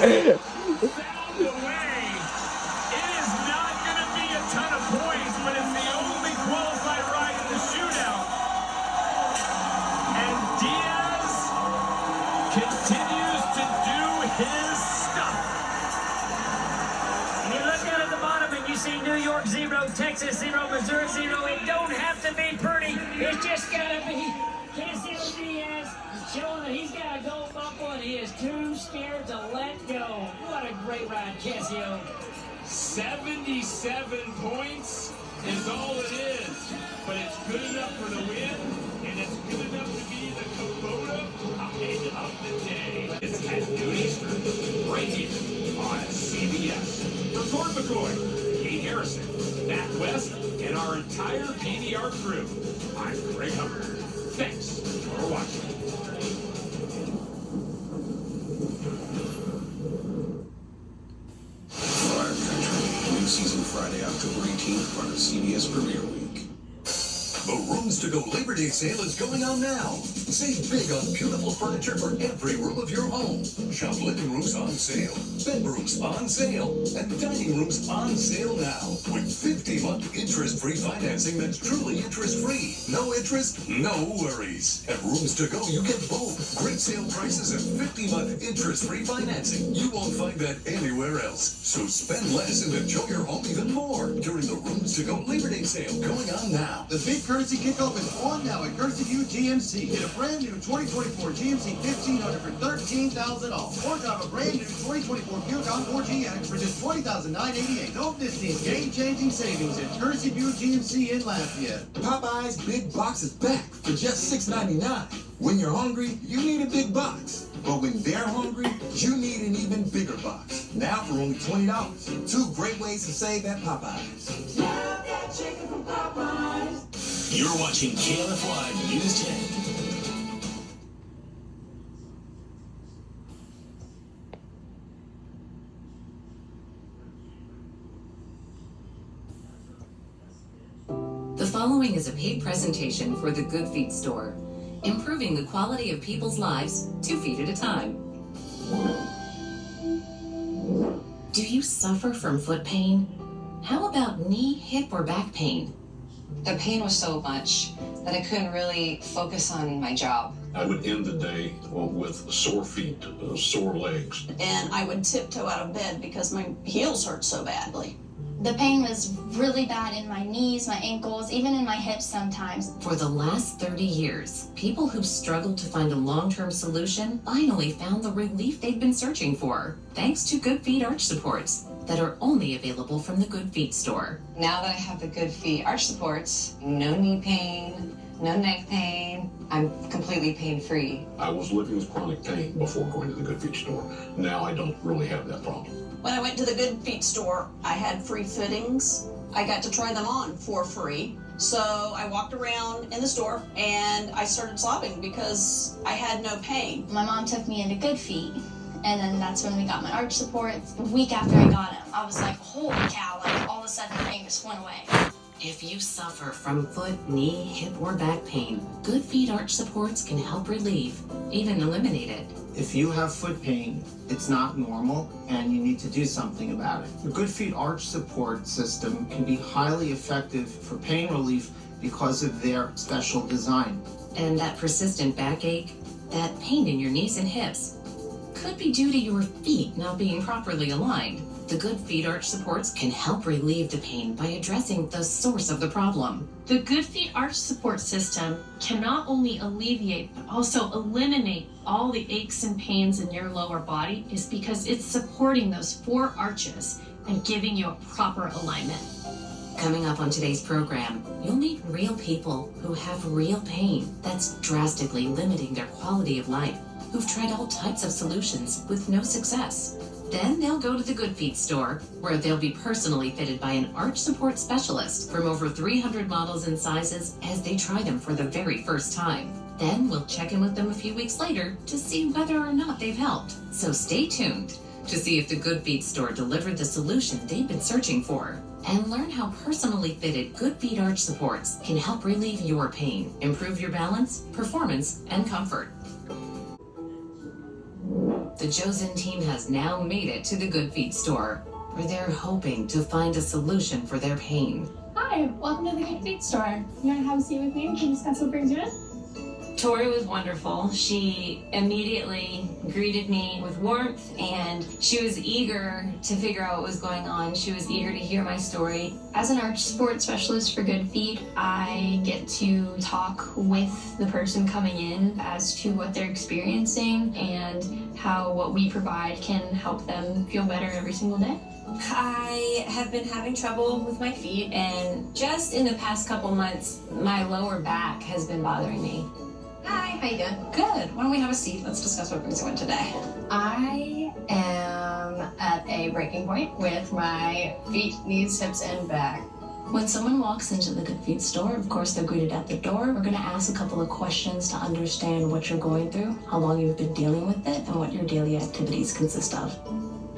found a way. It is not going to be a ton of points, but it's the only qualified ride in the shootout. And Diaz continues to do his stuff. And you look down at the bottom and you see New York 0, Texas 0, Missouri 0. It don't have to be pretty. It's just got to be Casio Diaz showing that he's got a gold buckle and he is too scared to let go. What a great ride, Casio. 77 points is all it is, but it's good enough for the win, and it's good enough to be the Kubota Hide of the Day. It's at noon Eastern, right here on CBS. For Court McCoy, Kate Harrison, Matt West, and our entire PDR crew, I'm Greg Hubbard. Thanks for watching. New season Friday, October 18th, part of CBS Premiere Week. The Rooms to Go Labor Day sale is going on now. Save big on beautiful furniture for every room of your home. Shop living rooms on sale, bedrooms on sale, and dining rooms on sale now. With 50-month interest-free financing that's truly interest-free. No interest, no worries. At Rooms to Go, you get both. Great sale prices and 50-month interest-free financing. You won't find that anywhere else. So spend less and enjoy your home even more during the Rooms to Go Labor Day sale going on now. The big currency kickoff is on now at Currency View GMC. Get a brand new 2024 GMC 1500 for $13,000 off. Or drive a brand new 2024 Yukon 4GX for just $20,988. Don't miss these game-changing savings at Currency View GMC in Lafayette. Popeye's Big Box is back for just $6.99. When you're hungry, you need a big box. But when they're hungry, you need an even bigger box. Now for only $20. Two great ways to save at Popeyes. Love that chicken from Popeyes. You're watching KLF Live News 10. The following is a paid presentation for the Good Feet store, improving the quality of people's lives 2 feet at a time. Do you suffer from foot pain? How about knee, hip, or back pain? The pain was so much that I couldn't really focus on my job. I would end the day with sore feet, sore legs. And I would tiptoe out of bed because my heels hurt so badly. The pain was really bad in my knees, my ankles, even in my hips sometimes. For the last 30 years, people who've struggled to find a long-term solution finally found the relief they'd been searching for, thanks to Good Feet arch supports that are only available from the Good Feet store. Now that I have the Good Feet arch supports, no knee pain, no neck pain, I'm completely pain-free. I was living with chronic pain before going to the Good Feet store. Now I don't really have that problem. When I went to the Good Feet store, I had free fittings. I got to try them on for free. So I walked around in the store and I started sobbing because I had no pain. My mom took me into Good Feet, and then that's when we got my arch supports. A week after I got them, I was like, holy cow, like all of a sudden the pain just went away. If you suffer from foot, knee, hip, or back pain, Good Feet arch supports can help relieve, even eliminate it. If you have foot pain, it's not normal and you need to do something about it. The Good Feet arch support system can be highly effective for pain relief because of their special design. And that persistent backache, that pain in your knees and hips, could be due to your feet not being properly aligned. The Good Feet arch supports can help relieve the pain by addressing the source of the problem. The Good Feet arch support system can not only alleviate but also eliminate all the aches and pains in your lower body, is because it's supporting those 4 arches and giving you a proper alignment. Coming up on today's program, you'll meet real people who have real pain that's drastically limiting their quality of life, who've tried all types of solutions with no success. Then they'll go to the Good Feet store, where they'll be personally fitted by an arch support specialist from over 300 models and sizes as they try them for the very first time. Then we'll check in with them a few weeks later to see whether or not they've helped. So stay tuned to see if the Good Feet store delivered the solution they've been searching for, and learn how personally fitted Good Feet arch supports can help relieve your pain, improve your balance, performance, and comfort. the Josen team has now made it to the Good Feet store, where they're hoping to find a solution for their pain. Hi, welcome to the Good Feet store. You want to have a seat with me? We can discuss what brings you in. Tori was wonderful. She immediately greeted me with warmth, and she was eager to figure out what was going on. She was eager to hear my story. As an arch support specialist for Good Feet, I get to talk with the person coming in as to what they're experiencing and how what we provide can help them feel better every single day. I have been having trouble with my feet, and just in the past couple months, my lower back has been bothering me. Hi, how you doing? Good. Why don't we have a seat? Let's discuss what brings you in today. I am at a breaking point with my feet, knees, hips, and back. When someone walks into the Good Feet store, of course they're greeted at the door. We're going to ask a couple of questions to understand what you're going through, how long you've been dealing with it, and what your daily activities consist of.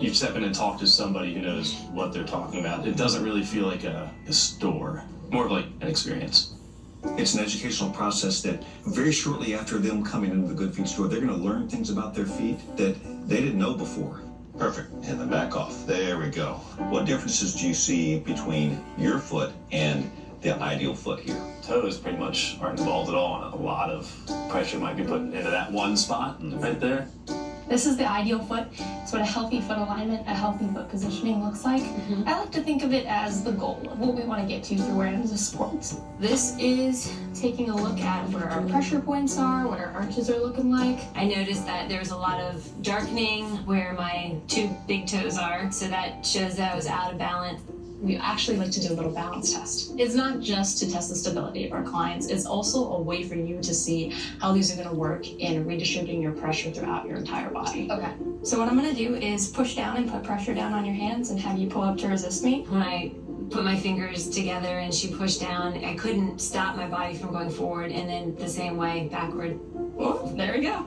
You step in and talk to somebody who knows what they're talking about. It doesn't really feel like a store, more of like an experience. It's an educational process that very shortly after them coming into the Good Feet store, they're going to learn things about their feet that they didn't know before. Perfect. And the back off. There we go. What differences do you see between your foot and the ideal foot here? Toes pretty much aren't involved at all, and a lot of pressure might be put into that one spot right there. This is the ideal foot. It's what a healthy foot alignment, a healthy foot positioning looks like. I like to think of it as the goal of what we want to get to through wearing the supports. This is taking a look at where our pressure points are, what our arches are looking like. I noticed that there was a lot of darkening where my two big toes are, so that shows that I was out of balance. We actually like to do a little balance test. It's not just to test the stability of our clients, it's also a way for you to see how these are gonna work in redistributing your pressure throughout your entire body. Okay. So what I'm gonna do is push down and put pressure down on your hands and have you pull up to resist me. When I put my fingers together and she pushed down, I couldn't stop my body from going forward, and then the same way backward. Oh, there we go.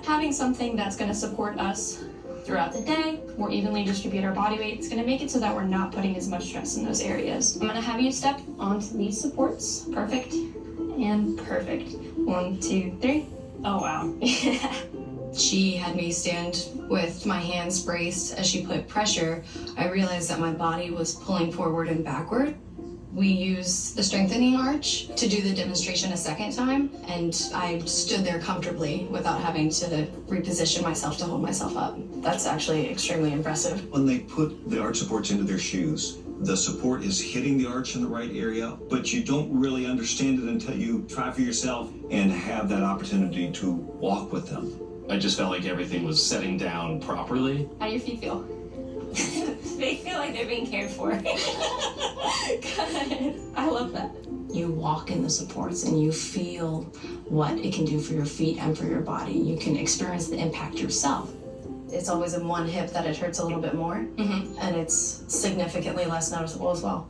Having something that's gonna support us throughout the day, more evenly distribute our body weight. It's going to make it so that we're not putting as much stress in those areas. I'm going to have you step onto these supports. Perfect. And perfect. 1, 2, 3. Oh, wow. She had me stand with my hands braced as she put pressure. I realized that my body was pulling forward and backward. We used the strengthening arch to do the demonstration a second time, and I stood there comfortably without having to reposition myself to hold myself up. That's actually extremely impressive. When they put the arch supports into their shoes, the support is hitting the arch in the right area, but you don't really understand it until you try for yourself and have that opportunity to walk with them. I just felt like everything was setting down properly. How do your feet feel? They feel like they're being cared for. Good. I love that. You walk in the supports and you feel what it can do for your feet and for your body. You can experience the impact yourself. It's always in one hip that it hurts a little bit more, and it's significantly less noticeable as well.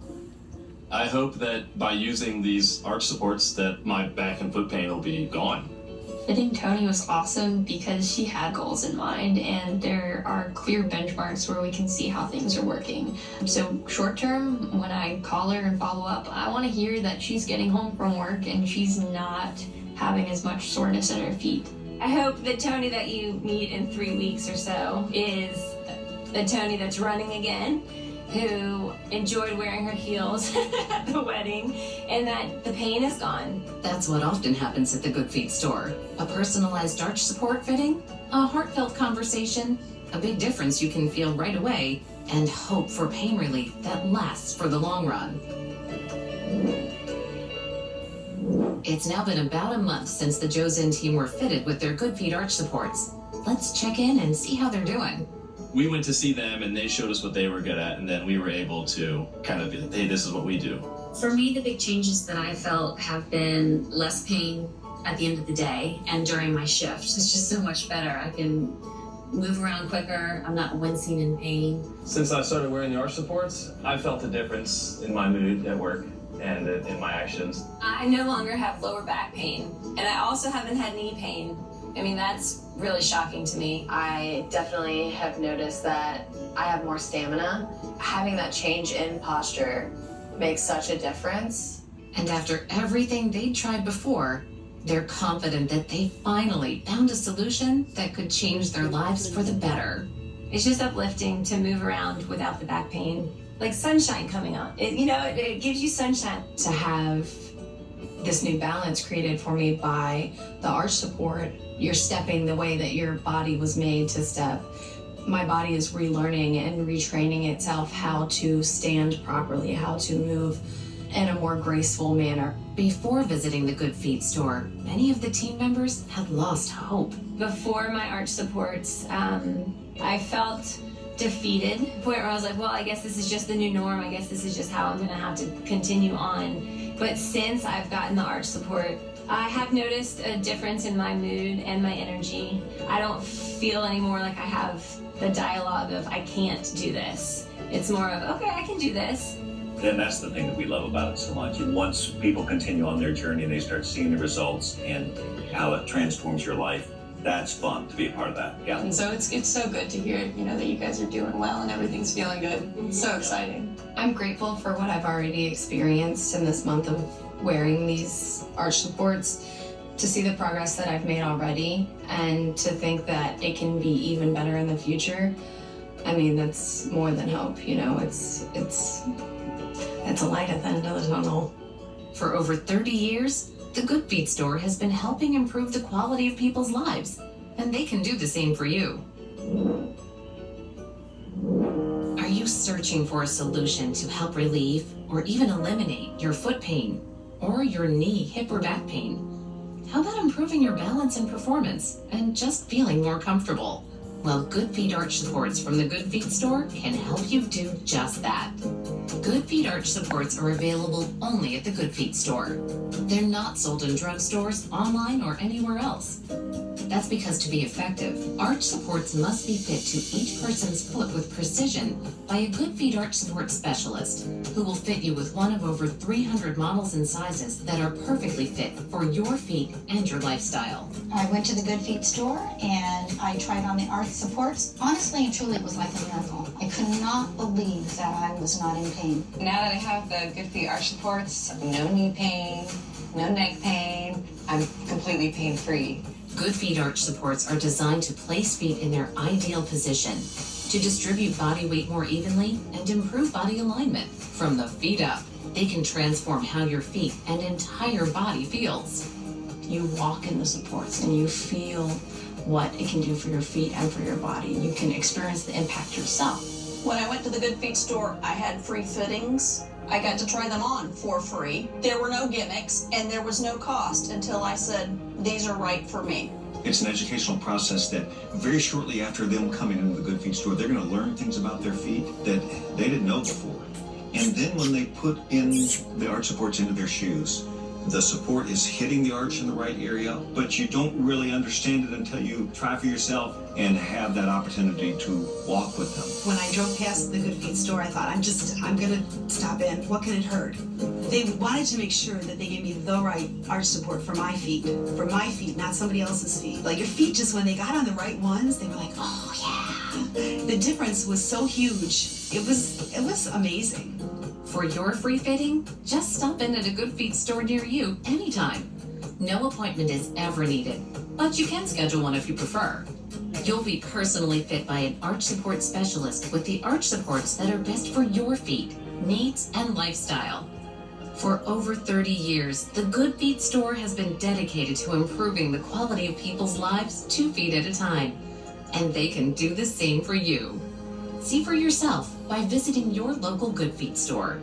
I hope that by using these arch supports that my back and foot pain will be gone. Fitting Tony was awesome because she had goals in mind, and there are clear benchmarks where we can see how things are working. So short term, when I call her and follow up, I want to hear that she's getting home from work and she's not having as much soreness at her feet. I hope the Tony that you meet in 3 weeks or so is the Tony that's running again, who enjoyed wearing her heels at the wedding, and that the pain is gone. That's what often happens at the Good Feet store. A personalized arch support fitting, a heartfelt conversation, a big difference you can feel right away, and hope for pain relief that lasts for the long run. It's now been about a month since the Josen team were fitted with their Good Feet arch supports. Let's check in and see how they're doing. We went to see them and they showed us what they were good at, and then we were able to kind of be like, hey, this is what we do. For me, the big changes that I felt have been less pain at the end of the day and during my shift. It's just so much better. I can move around quicker. I'm not wincing in pain. Since I started wearing the arch supports, I felt a difference in my mood at work and in my actions. I no longer have lower back pain, and I also haven't had knee pain. I mean, that's really shocking to me. I definitely have noticed that I have more stamina. Having that change in posture makes such a difference. And after everything they'd tried before, They're confident that they finally found a solution that could change their lives for the better. It's just uplifting to move around without the back pain. Like sunshine coming out. It gives you sunshine. To have this new balance created for me by the arch support, you're stepping the way that your body was made to step. My body is relearning and retraining itself how to stand properly, how to move in a more graceful manner. Before visiting the Good Feet store, many of the team members had lost hope. Before my arch supports, I felt defeated, where I was like, well, I guess this is just the new norm. I guess this is just how I'm gonna have to continue on. But since I've gotten the arch support, I have noticed a difference in my mood and my energy. I don't feel anymore like I have the dialogue of, I can't do this. It's more of, okay, I can do this. And that's the thing that we love about it so much. And once people continue on their journey and they start seeing the results and how it transforms your life, that's fun to be a part of that. Yeah. And so it's so good to hear, that you guys are doing well and everything's feeling good. It's so exciting. I'm grateful for what I've already experienced in this month of wearing these arch supports, to see the progress that I've made already, and to think that it can be even better in the future. I mean, that's more than hope, it's a light at the end of the tunnel. For over 30 years, the Good Feet store has been helping improve the quality of people's lives, and they can do the same for you. Are you searching for a solution to help relieve or even eliminate your foot pain or your knee, hip, or back pain? How about improving your balance and performance and just feeling more comfortable? Well, Good Feet arch supports from the Good Feet store can help you do just that. Good Feet arch supports are available only at the Good Feet store. They're not sold in drugstores, online, or anywhere else. That's because to be effective, arch supports must be fit to each person's foot with precision by a Good Feet arch support specialist who will fit you with one of over 300 models and sizes that are perfectly fit for your feet and your lifestyle. I went to the Good Feet store and I tried on the arch supports. Honestly and truly, it was like a miracle. I could not believe that I was not in pain. Now that I have the Good Feet arch supports, no knee pain, no neck pain, I'm completely pain-free. Good Feet arch supports are designed to place feet in their ideal position, to distribute body weight more evenly and improve body alignment. From the feet up, they can transform how your feet and entire body feels. You walk in the supports and you feel what it can do for your feet and for your body. You can experience the impact yourself. When I went to the Good Feet store, I had free fittings. I got to try them on for free. There were no gimmicks and there was no cost until I said, these are right for me. It's an educational process that very shortly after them coming into the Good Feet store, they're going to learn things about their feet that they didn't know before. And then when they put in the arch supports into their shoes, the support is hitting the arch in the right area, but you don't really understand it until you try for yourself and have that opportunity to walk with them. When I drove past the Good Feet store, I thought, I'm gonna stop in. What could it hurt? They wanted to make sure that they gave me the right arch support for my feet, not somebody else's feet. Like your feet, just when they got on the right ones, they were like, oh yeah. The difference was so huge. It was amazing. For your free fitting, just stop in at a Good Feet store near you anytime. No appointment is ever needed, but you can schedule one if you prefer. You'll be personally fit by an arch support specialist with the arch supports that are best for your feet, needs, and lifestyle. For over 30 years, the Good Feet store has been dedicated to improving the quality of people's lives 2 feet at a time, and they can do the same for you. See for yourself by visiting your local Good Feet store.